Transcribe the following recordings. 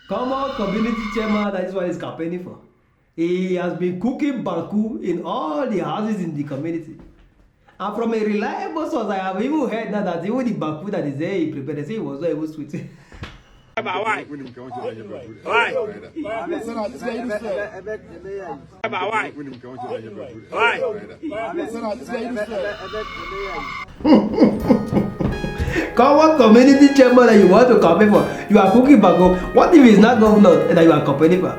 Common community chairman, that is what he's campaigning for. He has been cooking BANKU in all the houses in the community. And from a reliable source, I have even heard that even the BANKU that is there, he prepared, they say he was not able to sweet. Why? Common community chairman that you want to campaign for, you are cooking BANKU. What if it's not governor that you are campaigning for?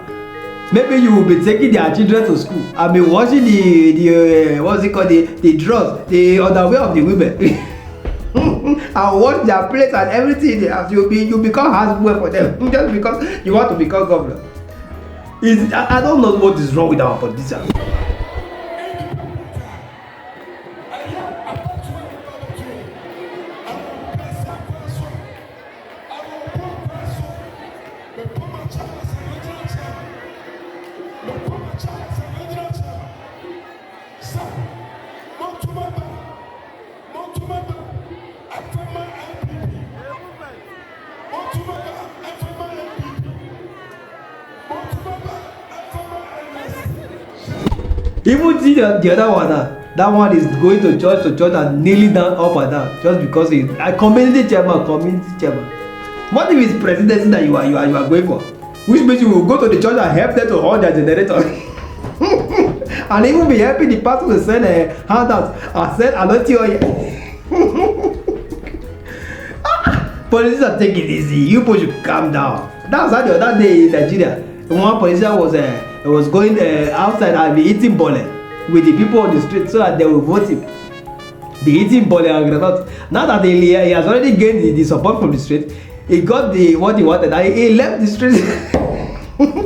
Maybe you will be taking their children to school and be washing the what's it called, the drugs, the underwear of the women. And wash their plates and everything in the house. You become houseboy for them just because you want to become governor. I don't know what is wrong with our politicians. Even see the other one, that one is going to church and kneeling down up and down just because he's a community chairman. What if it's presidency that you are going for? Which means you will go to the church and help them to hold their generator. And even be helping the pastor to send a handout and send anointing oil. Politicians take it easy. You people should calm down. That's how the other day in Nigeria, one politician was going outside and be eating bole with the people on the street so that they will vote him. Be eating bole and granite. Now that he has already gained the support from the street, he got what he wanted and he left the street.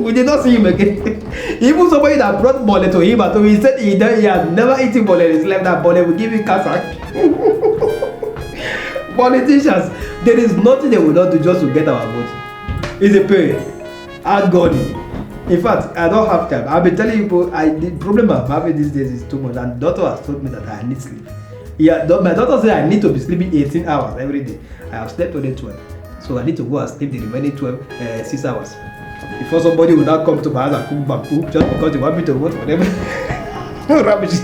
We did not see him again. Even somebody that brought bole to him at home, he said he had never eaten bole in his life. That bole will give him cancer. Politicians, there is nothing they will not do just to get our vote. It's a pain. Hard God. In fact, I don't have time. I've been telling you, the problem I'm having these days is too much. And the doctor has told me that I need sleep. Yeah, my doctor said I need to be sleeping 18 hours every day. I have slept only 12. So I need to go and sleep the remaining 6 hours. Before somebody will not come to my house and cook BANKU just because they want me to vote for them. Rubbish.